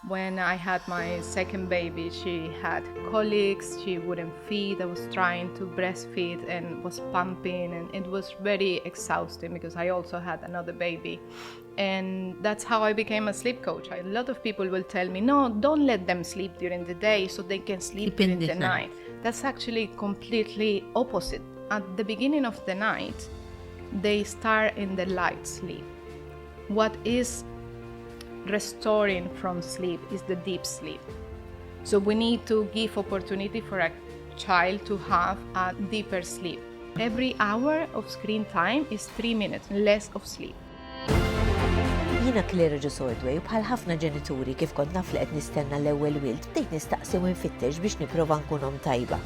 When I had my second baby, she had colics, she wouldn't feed. I was trying to breastfeed and was pumping, and it was very exhausting because I also had another baby. And that's how I became a sleep coach. A lot of people will tell me, no, don't let them sleep during the day so they can sleep during the night. That's actually completely opposite. At the beginning of the night, they start in the light sleep. What is restoring from sleep is the deep sleep. So we need to give opportunity for a child to have a deeper sleep. Every hour of screen time is 3 minutes less of sleep. Jiena Claire Ġosordwej, bħal ħafna ġenituri kif kont naf li qed nistenna l-ewwel wild, bdejt nistaqsi u nfittex biex nipprova nkun tajba.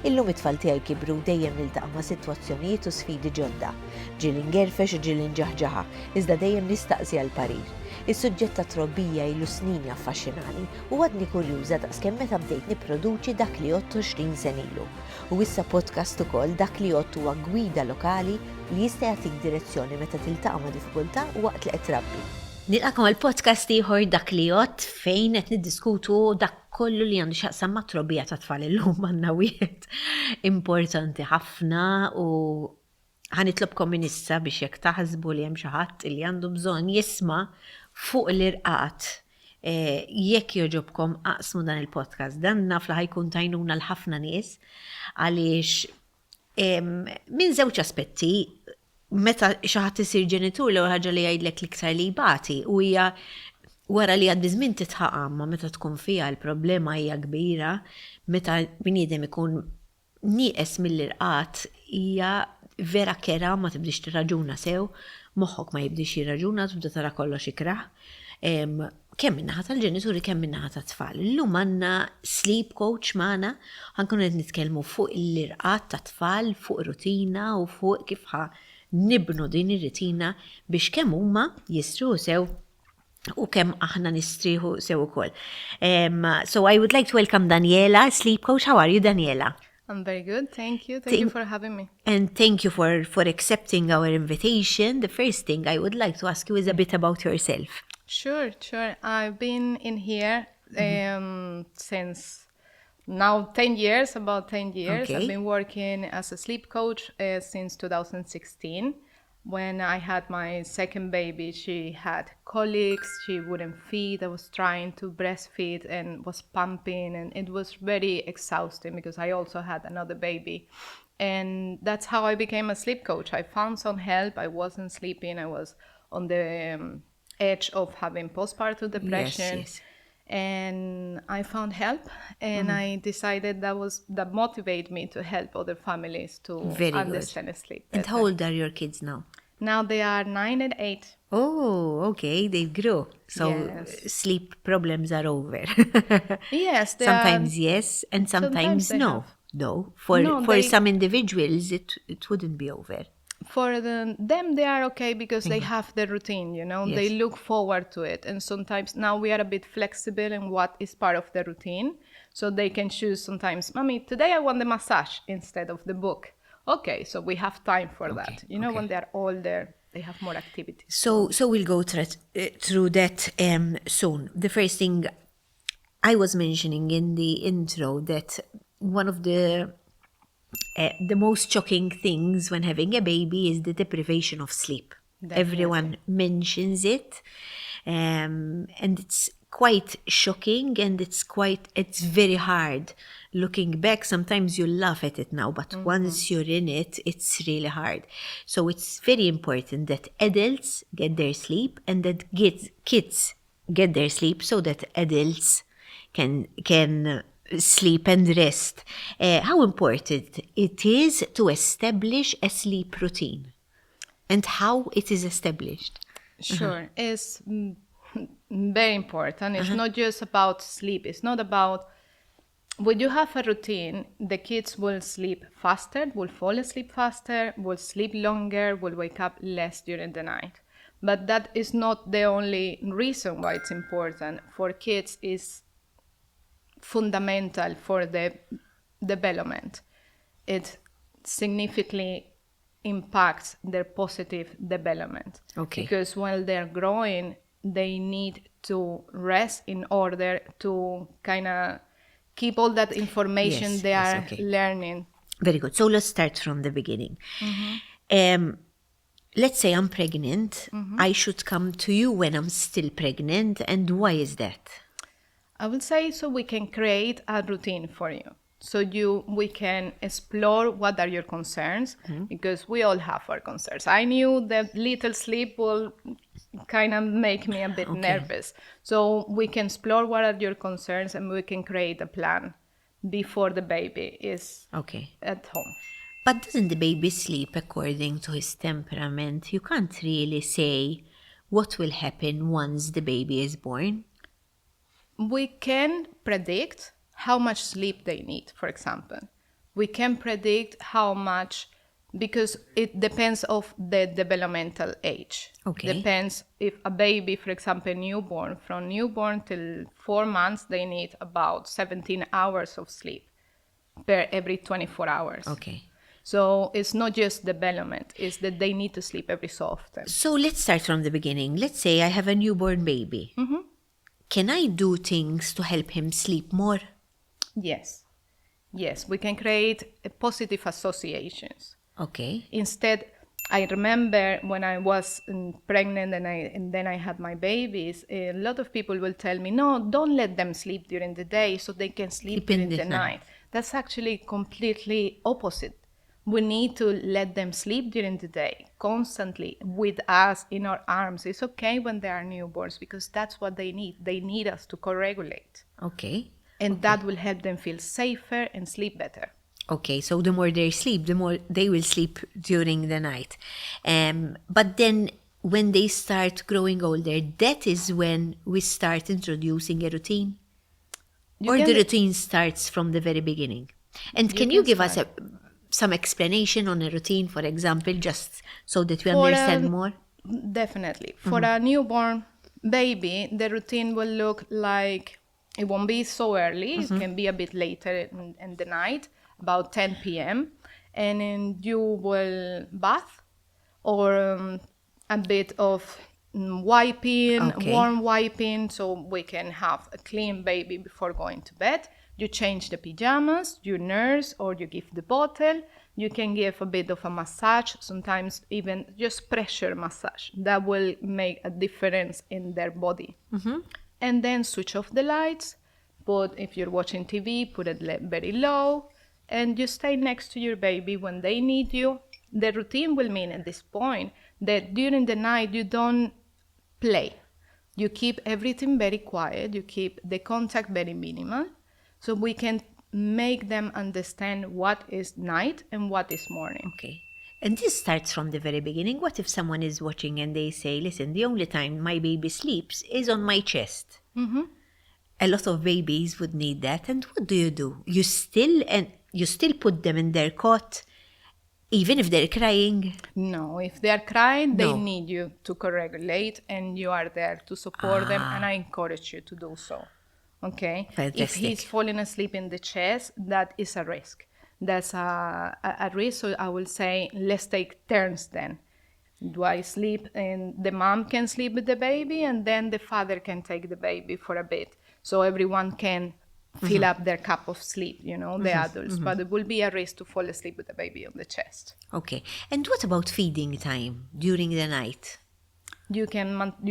Illum it-tfal tiegħi kibru dejjem niltaqa' ma' sitwazzjonijiet u sfidi ġodda. Ġieli ngerfex u ġieli nġaħġaħa, iżda dejjem nistaqsi għal parir. Is-suġġett ta' trobbija ilu snin jaffaxxinani u għadni kurjuża daqskemm meta bdejt nipproduċi dak li għodt 20 sen ilu. U issa podcast ukoll dak li għodd huwa gwida lokali li jista' jagħtik direzzjoni meta tiltaqa' ma' diffikultà waqt li qed trabbi. Nilqakom għal-podcast ieħor dak li għodd fejn qed niddiskutu dak kollu li għandu x'jaqsam ma' trobbija ta' tfal illum għandna wieħed importanti ħafna u ħanitlobkom minn issa biex jekk taħsbu li hemm xi ħadd li għandu bżonn jisma' fuq l-irqad. Jekk jogħġobkom aqsmu dan il-podcast, dan naf li ħajkun tajnuna l-ħafna nies għaliex minn żewġ aspetti. Meta xi ħadd isir ġenitur l-ewwel ħaġa li jgħidlek l-iktar li jbati u hija wara li għaddi żmien titħaqam ma meta tkun fiha l-problema hija kbira, meta bniedem ikun nieqes mill-irqad hija vera kera ma tibdix tirraġuna sew, moħħok ma jibdix jirraġuna tibda tara kollox ikraħ. Kemm min-naħa tal-ġenituri kemm min-naħa tat-tfal. Illum għandna sleep coach magħna, ħankunu qed nitkellmu fuq l-irqad tat-tfal, fuq rutina u fuq kif nibnu din ir-rutina biex kemm huma jistriħu sew u kemm aħna nistrieħu sew ukoll. So I would like to welcome Daniela, sleep coach. How are you, Daniela? I'm very good, thank you. Thank you for having me. And thank you for accepting our invitation. The first thing I would like to ask you is a bit about yourself. Sure. I've been in here since now 10 years, about 10 years. Okay. I've been working as a sleep coach since 2016. When I had my second baby, she had colics, she wouldn't feed. I was trying to breastfeed and was pumping, and it was very exhausting because I also had another baby. And that's how I became a sleep coach. I found some help. I wasn't sleeping. I was on the edge of having postpartum depression. Yes. And I found help, and I decided that motivated me to help other families to understand sleep better. And how old are your kids now? Now they are 9 and 8. Oh, okay, they grew. So Yes. sleep problems are over. Yes, they Sometimes are. yes, and sometimes they no. have. No, for some individuals it wouldn't be over. For them, they are okay because they have the routine, you know. Yes. They look forward to it. And sometimes now we are a bit flexible in what is part of the routine. So they can choose sometimes, Mommy, today I want the massage instead of the book. Okay, so we have time for that. You know, when they're older, they have more activities. So we'll go through that soon. The first thing I was mentioning in the intro that one of the most shocking things when having a baby is the deprivation of sleep. Definitely. Everyone mentions it, and it's quite shocking, and it's very hard. Looking back, sometimes you laugh at it now, but once you're in it, it's really hard. So it's very important that adults get their sleep and that kids get their sleep so that adults can sleep and rest. How important it is to establish a sleep routine and how it is established. Sure, it's very important. It's not just about sleep. It's not about, when you have a routine, the kids will sleep faster, will fall asleep faster, will sleep longer, will wake up less during the night. But that is not the only reason why it's important. For kids, it's fundamental for the development. It significantly impacts their positive development. Okay. Because while they're growing, they need to rest in order to kind of keep all that information Yes, they yes, are okay. learning. Very good. So let's start from the beginning. Let's say I'm pregnant. I should come to you when I'm still pregnant. And why is that? I will say so we can create a routine for you. So we can explore what are your concerns, because we all have our concerns. I knew that little sleep will kind of make me a bit nervous. So we can explore what are your concerns, and we can create a plan before the baby is at home. But doesn't the baby sleep according to his temperament? You can't really say what will happen once the baby is born. We can predict how much sleep they need, for example. We can predict how much, because it depends of the developmental age. Depends if a baby, for example, newborn, from newborn till 4 months, they need about 17 hours of sleep per every 24 hours. So it's not just development, it's that they need to sleep every so often. So let's start from the beginning. Let's say I have a newborn baby. Can I do things to help him sleep more? Yes, we can create positive associations. Instead, I remember when I was pregnant and then I had my babies, a lot of people will tell me, no, don't let them sleep during the day so they can sleep during the night. That's actually completely opposite. We need to let them sleep during the day, constantly, with us in our arms. It's okay when they are newborns, because that's what they need. They need us to co-regulate. And that will help them feel safer and sleep better. So the more they sleep, the more they will sleep during the night. But then when they start growing older, that is when we start introducing a routine? Or the routine starts from the very beginning? And can you give us some explanation on a routine, for example, just so that we understand more? Definitely. For a newborn baby, the routine will look like, it won't be so early. It can be a bit later in the night, about 10 p.m. And then you will bath, or a bit of wiping, warm wiping, so we can have a clean baby before going to bed. You change the pajamas, you nurse, or you give the bottle. You can give a bit of a massage, sometimes even just pressure massage. That will make a difference in their body. And then switch off the lights. But if you're watching TV, put it very low. And you stay next to your baby when they need you. The routine will mean at this point that during the night you don't play. You keep everything very quiet. You keep the contact very minimal. So we can make them understand what is night and what is morning. And this starts from the very beginning. What if someone is watching and they say, listen, the only time my baby sleeps is on my chest? A lot of babies would need that. And what do? You still put them in their cot, even if they're crying? No, if they're crying, they need you to co-regulate, and you are there to support them, and I encourage you to do so. Fantastic. If he's falling asleep in the chest, that is a risk. That's a risk, so I will say, let's take turns then. Do I sleep, and the mom can sleep with the baby, and then the father can take the baby for a bit. So everyone can fill up their cup of sleep, the adults. But it will be a risk to fall asleep with the baby on the chest. And what about feeding time during the night? You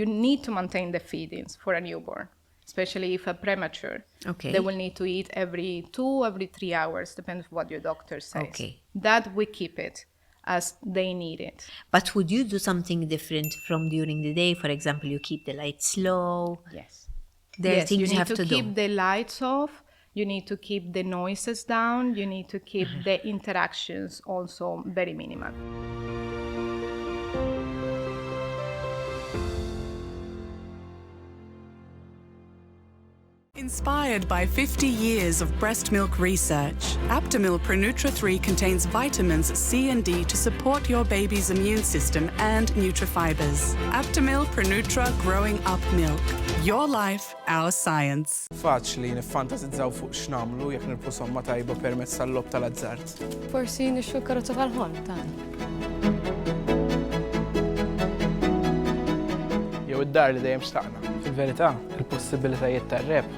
need to maintain the feedings for a newborn, especially if a premature. They will need to eat every 2, every 3 hours, depends on what your doctor says. That we keep it as they need it. But would you do something different from during the day? For example, you keep the lights low? Yes. There are things you have to do. You need to keep the lights off. You need to keep the noises down. You need to keep the interactions also very minimal. Inspired by 50 years of breast milk research, Aptamil Prenutra 3 contains vitamins C and D to support your baby's immune system and nutrifibers. Aptamil Prenutra Growing Up Milk. Your life, our science. Faċli niffantasizzaw fuq x'namlu jekk nirpu somma tajba permezz tal-lob tal-azzart. Forsi nixxu karozza tal-ħolm tagħna. Jew id-dar li dejjem xtaqna. Fil-verità, il-possibilitajiet tar-rebħ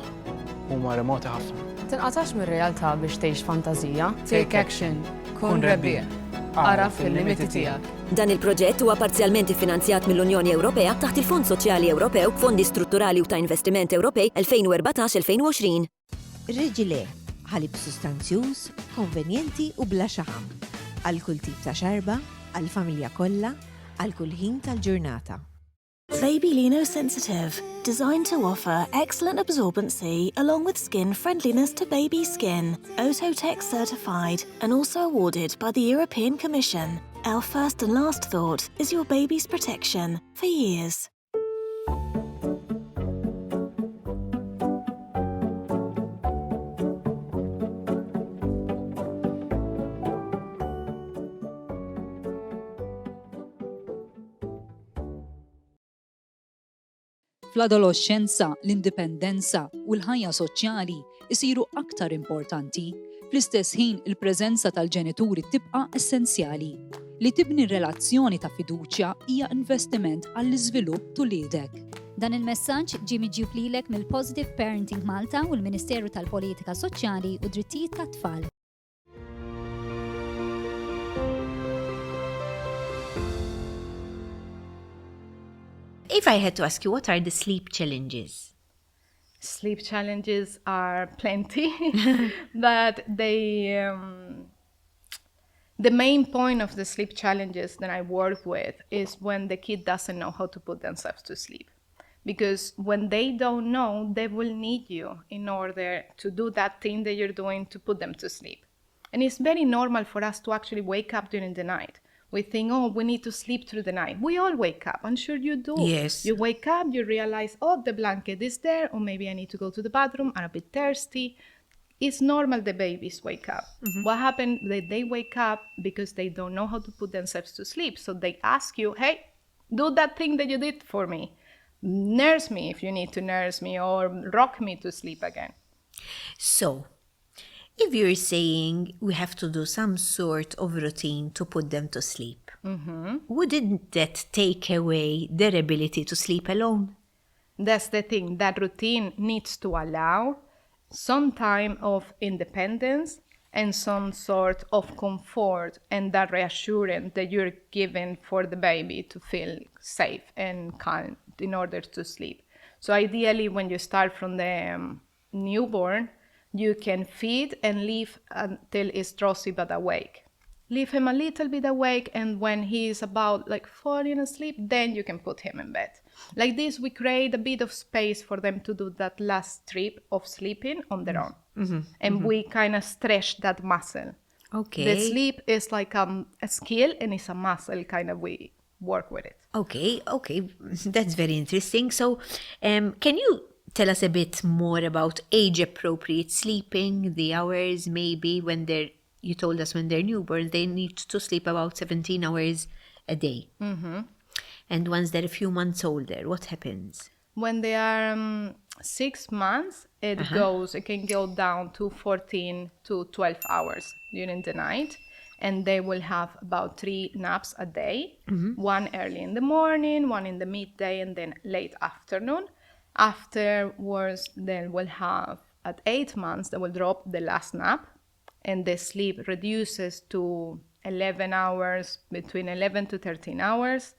huma remoti ħafna. Tinqatax mir-realtà biex tgħix fantażija. Take action. Kun rebbieħ. Ara fil-limiti tiegħek. Dan il-proġett huwa parzjalment iffinanzjat mill-Unjoni Ewropea taħt il-Fond Soċjali Ewropew, Fondi Strutturali u ta' Investiment Ewropej 2014-2020. Reġile, ħalib sustanzjuż, konvenjenti u bla xaħam. Għal kull tip ta' xarba, għal familja kollha, għal kull ħin tal-ġurnata. Baby Lino Sensitive, designed to offer excellent absorbency along with skin friendliness to baby skin. Ototec certified and also awarded by the European Commission. Our first and last thought is your baby's protection for years. Fl-adolescenza, l-indipendenza u l-ħajja soċjali isiru aktar importanti. Fl-istess ħin il-preżenza tal-ġenituri tibqa' essenzjali. Li tibni relazzjoni ta' fiduċja hija investiment għall-iżvilupp tuliedek. Dan il-messaġġ ġie miġjub lilek mill-Positive Parenting Malta u l-Ministeru tal-Politika Soċjali u Drittijiet tat-Tfal. If I had to ask you, what are the sleep challenges? Sleep challenges are plenty, but the main point of the sleep challenges that I work with is when the kid doesn't know how to put themselves to sleep. Because when they don't know, they will need you in order to do that thing that you're doing to put them to sleep. And it's very normal for us to actually wake up during the night. We think, oh, we need to sleep through the night. We all wake up. I'm sure you do. Yes. You wake up, you realize, oh, the blanket is there, or maybe I need to go to the bathroom, I'm a bit thirsty. It's normal the babies wake up. What happens, they wake up because they don't know how to put themselves to sleep. So they ask you, hey, do that thing that you did for me. Nurse me if you need to nurse me, or rock me to sleep again. So, if you're saying we have to do some sort of routine to put them to sleep, wouldn't that take away their ability to sleep alone? That's the thing. That routine needs to allow some time of independence and some sort of comfort and that reassurance that you're giving for the baby to feel safe and calm in order to sleep. So ideally, when you start from the newborn, you can feed and leave until he's drowsy but awake. Leave him a little bit awake, and when he's about falling asleep, then you can put him in bed. Like this, we create a bit of space for them to do that last trip of sleeping on their own. And we kind of stretch that muscle. Okay. The sleep is like a skill, and it's a muscle, kind of we work with it. Okay. That's very interesting. So, can you tell us a bit more about age-appropriate sleeping, the hours maybe you told us when they're newborns, they need to sleep about 17 hours a day. And once they're a few months older, what happens? When they are 6 months, it can go down to 14 to 12 hours during the night. And they will have about 3 naps a day, one early in the morning, one in the midday, and then late afternoon. Afterwards, they will have, at 8 months, they will drop the last nap, and the sleep reduces to 11 hours, between 11 to 13 hours.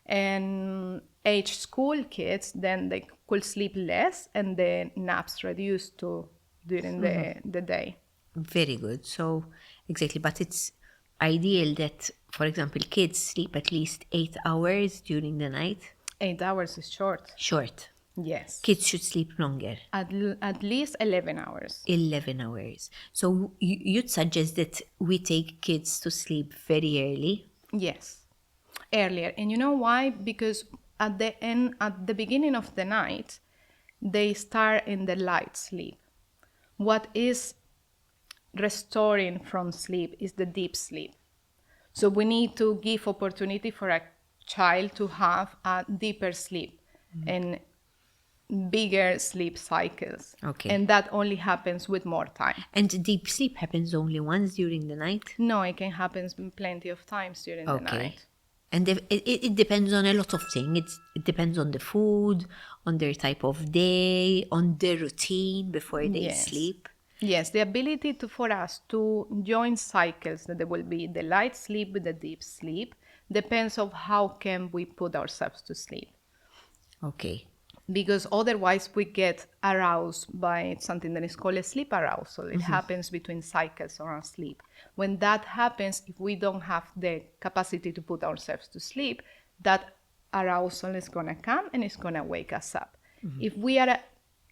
And age school kids, then they could sleep less, and the naps reduce to during the day. Very good. So, exactly. But it's ideal that, for example, kids sleep at least 8 hours during the night. 8 hours is short. Short. Yes. Kids should sleep longer. At least 11 hours. 11 hours. So you'd suggest that we take kids to sleep very early? Yes, earlier. And you know why? Because at the beginning of the night, they start in the light sleep. What is restoring from sleep is the deep sleep. So we need to give opportunity for a child to have a deeper sleep and bigger sleep cycles. Okay. And that only happens with more time. And deep sleep happens only once during the night? No, it can happen plenty of times during the night. And it depends on a lot of things. It depends on the food, on their type of day, on their routine before they sleep. Yes, the ability for us to join cycles, that there will be the light sleep with the deep sleep, depends on how can we put ourselves to sleep. Okay. Because otherwise we get aroused by something that is called a sleep arousal. It happens between cycles around sleep. When that happens, if we don't have the capacity to put ourselves to sleep, that arousal is going to come and it's going to wake us up. If we are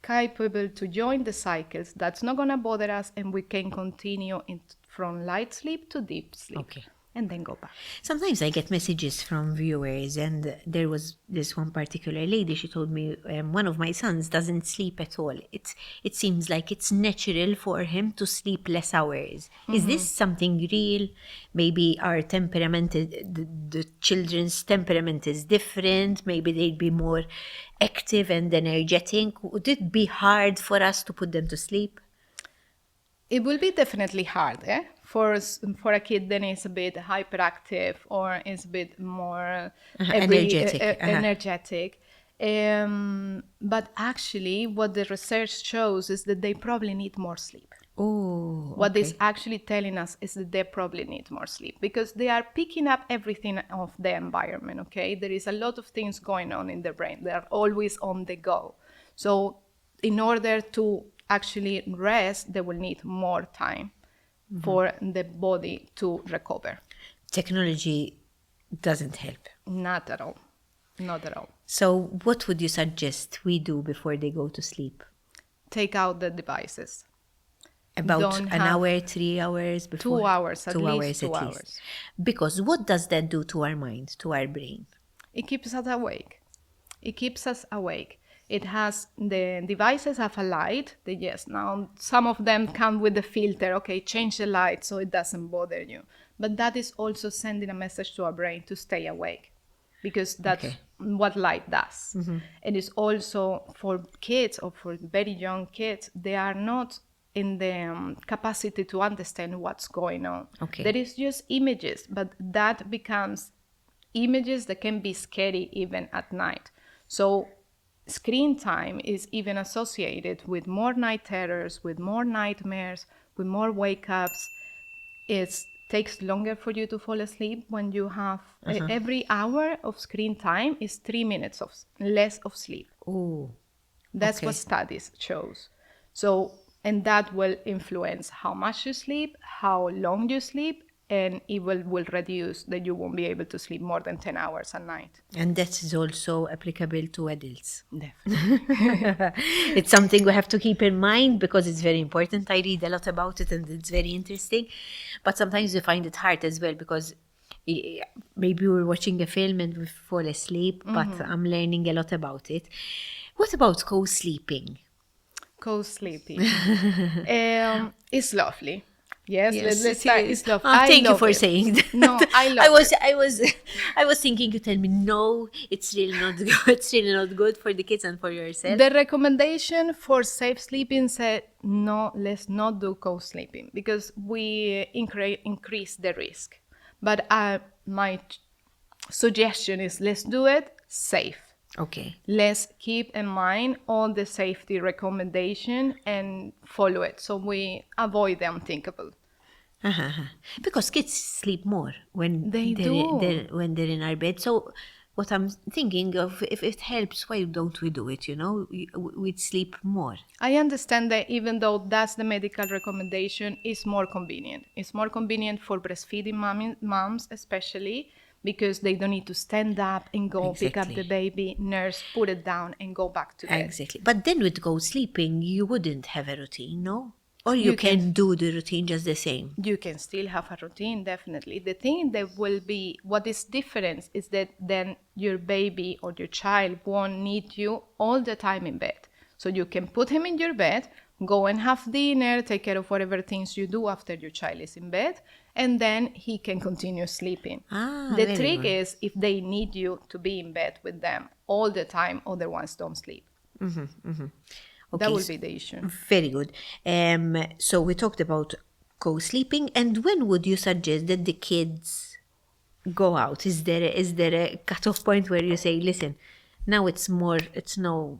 capable to join the cycles, that's not going to bother us, and we can continue from light sleep to deep sleep. Okay. And then go back. Sometimes I get messages from viewers, and there was this one particular lady. She told me one of my sons doesn't sleep at all. It seems like it's natural for him to sleep less hours. Is this something real? Maybe our temperament, the children's temperament is different. Maybe they'd be more active and energetic. Would it be hard for us to put them to sleep? It will be definitely hard, for a kid that is a bit hyperactive or is a bit more energetic. But actually, what the research shows is that they probably need more sleep. Oh, What it's actually telling us is that they probably need more sleep because they are picking up everything of the environment, okay? There is a lot of things going on in the brain. They are always on the go. So in order to actually rest, they will need more time for the body to recover. Technology doesn't help. Not at all. Not at all. So what would you suggest we do before they go to sleep? Take out the devices. About an hour, 3 hours before? 2 hours, at 2 least hours 2 at hours. least. Because what does that do to our mind, to our brain? It keeps us awake. It keeps us awake. It has, the devices have a light. Now some of them come with the filter, okay, change the light so it doesn't bother you. But that is also sending a message to our brain to stay awake, because that's what light does. It is also for kids or for very young kids, they are not in the capacity to understand what's going on. Okay. There is just images, but that becomes images that can be scary even at night. So screen time is even associated with more night terrors, with more nightmares, with more wake-ups. It takes longer for you to fall asleep when you have every hour of screen time is 3 minutes less of sleep. Oh, That's what studies shows. So, and that will influence how much you sleep, how long you sleep, and it will reduce that you won't be able to sleep more than 10 hours a night. And that is also applicable to adults. Definitely. It's something we have to keep in mind because it's very important. I read a lot about it and it's very interesting. But sometimes we find it hard as well because maybe we're watching a film and we fall asleep, but I'm learning a lot about it. What about co-sleeping? Co-sleeping. It's lovely. Yes, let's start. It's lovely. Thank you for saying that. No, I love it. I was thinking you tell me no, it's really not good. It's really not good for the kids and for yourself. The recommendation for safe sleeping said no, let's not do co-sleeping because we increase the risk. But my suggestion is let's do it safe. Okay. Let's keep in mind all the safety recommendation and follow it so we avoid the unthinkable. Because kids sleep more when They when they're in our bed. So what I'm thinking of, if it helps, why don't we do it? We'd sleep more. I understand that even though that's the medical recommendation, it's more convenient. It's more convenient for breastfeeding moms especially, because they don't need to stand up and go pick up the baby, nurse, put it down and go back to bed. Exactly. But then with co-sleeping, you wouldn't have a routine, no? Or you can do the routine just the same? You can still have a routine, definitely. The thing that will be, what is different is that then your baby or your child won't need you all the time in bed. So you can put him in your bed, go and have dinner, take care of whatever things you do after your child is in bed, and then he can continue sleeping. The trick is if they need you to be in bed with them all the time, otherwise don't sleep. Okay, that will be the issue. Very good. So we talked about co-sleeping, and when would you suggest that the kids go out? Is there a cut-off point where you say, listen, now it's no...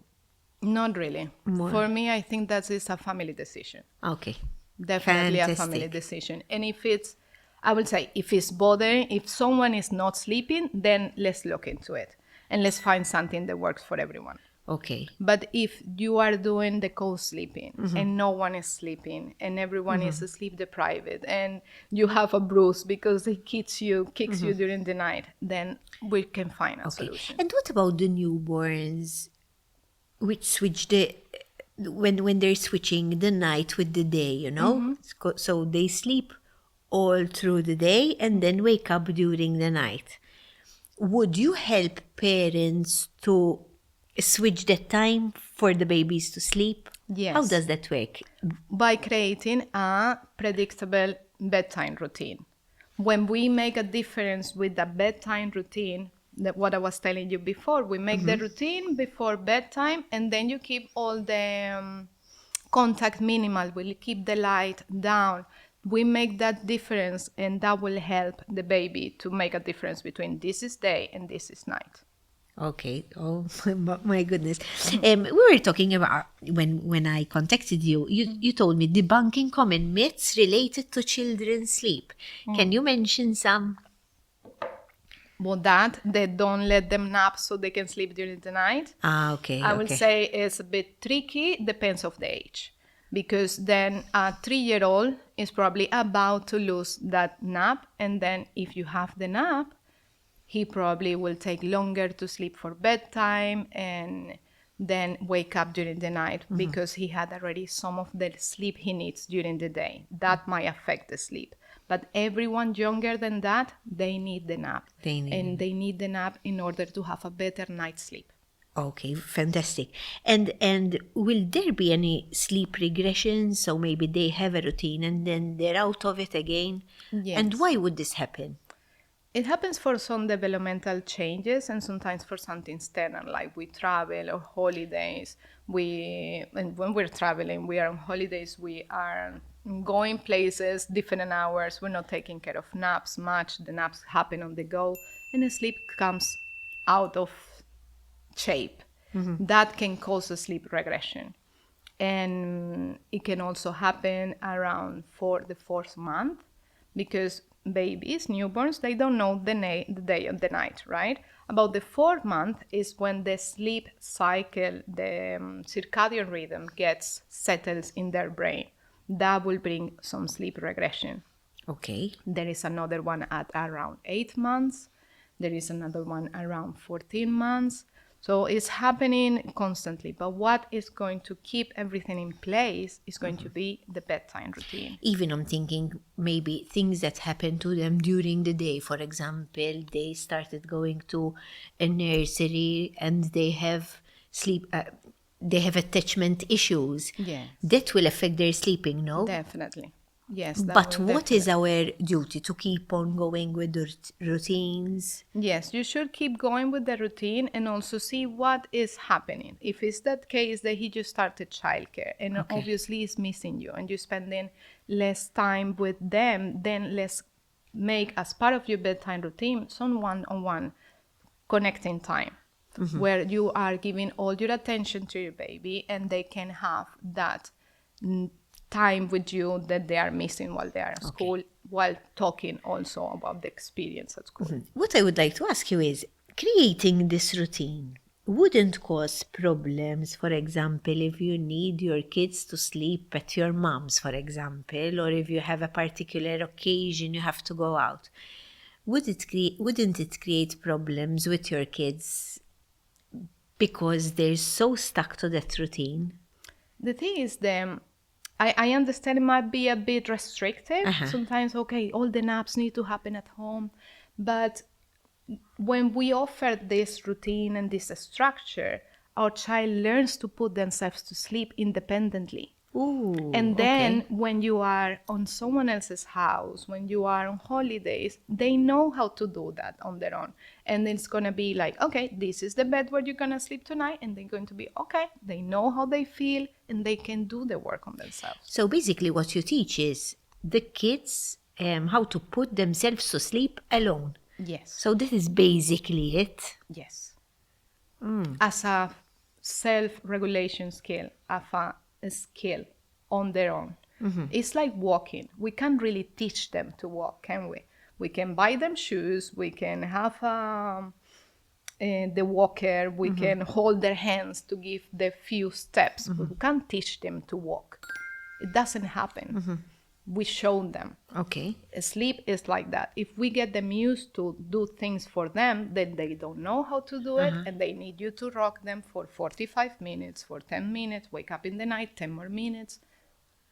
Not really. More. For me, I think that is a family decision. Okay. Definitely Fantastic. a family decision. And if it's bothering, if someone is not sleeping, then let's look into it. And let's find something that works for everyone. Okay. But if you are doing the co-sleeping and no one is sleeping and everyone is sleep deprived and you have a bruise because he kicks you during the night, then we can find a solution. And what about the newborns which switch when they're switching the night with the day, you know? So they sleep all through the day and then wake up during the night. Would you help parents to switch that time for the babies to sleep? Yes. How does that work? By creating a predictable bedtime routine. When we make a difference with the bedtime routine, what I was telling you before, we make the routine before bedtime and then you keep all the contact minimal, we'll keep the light down. We make that difference and that will help the baby to make a difference between this is day and this is night. Okay. Oh my goodness. We were talking about when I contacted you. You told me debunking common myths related to children's sleep. Can you mention some? Well, that they don't let them nap so they can sleep during the night. Okay. I would say it's a bit tricky. Depends of the age, because then a 3-year-old is probably about to lose that nap, and then if you have the nap, he probably will take longer to sleep for bedtime and then wake up during the night because he had already some of the sleep he needs during the day. That might affect the sleep. But everyone younger than that, they need the nap. They need the nap in order to have a better night's sleep. Okay, fantastic. And will there be any sleep regression? So maybe they have a routine and then they're out of it again? Yes. And why would this happen? It happens for some developmental changes and sometimes for something external, like we travel or holidays. And when we're traveling, we are on holidays, we are going places, different hours. We're not taking care of naps much. The naps happen on the go and the sleep comes out of shape. That can cause a sleep regression. And it can also happen around the 4th month because babies, newborns, they don't know the day and the night, right? About the 4th month is when the sleep cycle, the circadian rhythm settles in their brain. That will bring some sleep regression. Okay. There is another one at around 8 months. There is another one around 14 months. So it's happening constantly. But what is going to keep everything in place is going to be the bedtime routine. Even I'm thinking maybe things that happen to them during the day. For example, they started going to a nursery and they have they have attachment issues. Yes. That will affect their sleeping, no? Definitely. Yes. But what is our duty? To keep on going with the routines? Yes, you should keep going with the routine and also see what is happening. If it's that case that he just started childcare and obviously is missing you and you're spending less time with them, then let's make as part of your bedtime routine some one-on-one connecting time where you are giving all your attention to your baby and they can have that time with you that they are missing while they are in school, while talking also about the experience at school. What I would like to ask you is, creating this routine wouldn't cause problems, for example, if you need your kids to sleep at your mom's, for example, or if you have a particular occasion you have to go out. Wouldn't it create problems with your kids because they're so stuck to that routine? The thing is, I understand it might be a bit restrictive. Sometimes, all the naps need to happen at home. But when we offer this routine and this structure, our child learns to put themselves to sleep independently. Ooh, and then when you are on someone else's house, when you are on holidays, they know how to do that on their own. And it's going to be like, this is the bed where you're going to sleep tonight. And they're going to be, they know how they feel and they can do the work on themselves. So basically what you teach is the kids how to put themselves to sleep alone. Yes. So this is basically it. Yes. As a self-regulation skill, as a skill on their own. It's like walking. We can't really teach them to walk, can we? We can buy them shoes, we can have the walker, we can hold their hands to give the few steps, but we can't teach them to walk. It doesn't happen. We show them. Okay. Sleep is like that. If we get them used to do things for them, then they don't know how to do it, and they need you to rock them for 45 minutes, for 10 minutes, wake up in the night, 10 more minutes.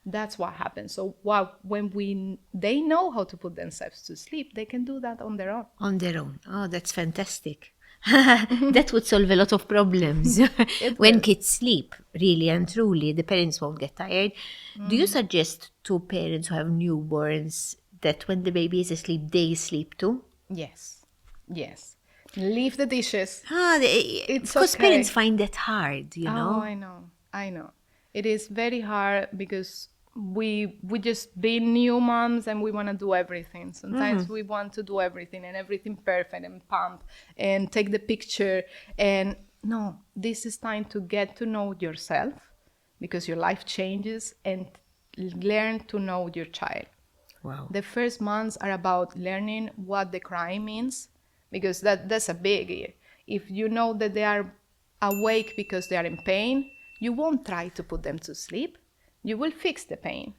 That's what happens. So when they know how to put themselves to sleep, they can do that on their own. On their own. Oh, that's fantastic. That would solve a lot of problems. When kids sleep, really and truly, the parents won't get tired. Do you suggest to parents who have newborns that when the baby is asleep, they sleep too? Yes. Yes. Leave the dishes. It's because okay. parents find that hard, you know? Oh, I know. It is very hard because we just be new moms and we want to do everything. Sometimes we want to do everything and everything perfect and pump and take the picture. And no, this is time to get to know yourself because your life changes and learn to know your child. Wow. The first months are about learning what the crying means because that's a big. If you know that they are awake because they are in pain, you won't try to put them to sleep. You will fix the pain.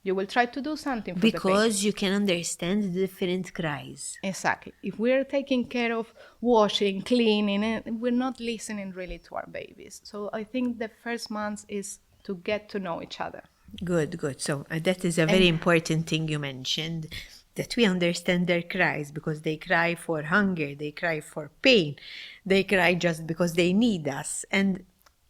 You will try to do something for the pain. Because you can understand the different cries. Exactly. If we're taking care of washing, cleaning, we're not listening really to our babies. So I think the first months is to get to know each other. Good. So that is a very important thing you mentioned, that we understand their cries because they cry for hunger, they cry for pain, they cry just because they need us. And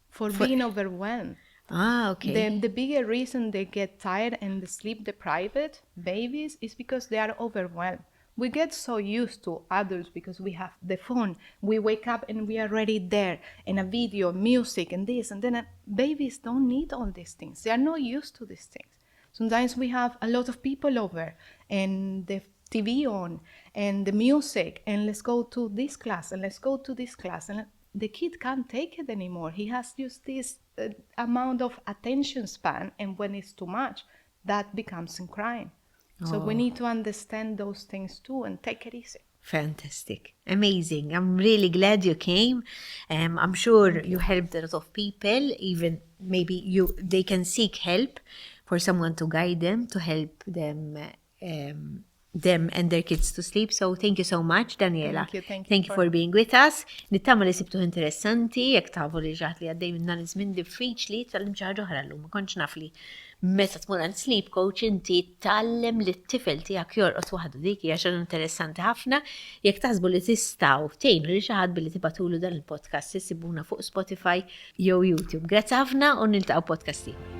for being overwhelmed. Okay. Then the bigger reason they get tired and sleep deprived babies is because they are overwhelmed. We get so used to adults because we have the phone. We wake up and we are already there, and a video, music, and this, and then babies don't need all these things. They are not used to these things. Sometimes we have a lot of people over and the TV on and the music, and let's go to this class and let's go to this class, and the kid can't take it anymore. He has used this amount of attention span, and when it's too much, that becomes in crying. So we need to understand those things too and take it easy. Fantastic. Amazing. I'm really glad you came. I'm sure you helped a lot of people. Even maybe they can seek help for someone to guide them, to help them and their kids to sleep. So thank you so much, Daniela. Thank you for being with us. Nittama li sibtuħ interessanti, jekk tafu li ġaħt li għaddej minna żmien diffiċli, tal-lim xi ħaġa oħra llum. Ma kontx naf li meta tmur għand sleep coach inti tallem lit-tifel tiegħek jorqod waħdu, dik hija xi interessanti ħafna. Jekk taħsbu li tistgħu tgħinu li xi ħadd billi tibatulu dan il-podcast issibuna fuq Spotify jew YouTube. Grazzi ħafna u niltaqgħu podcast ieħor.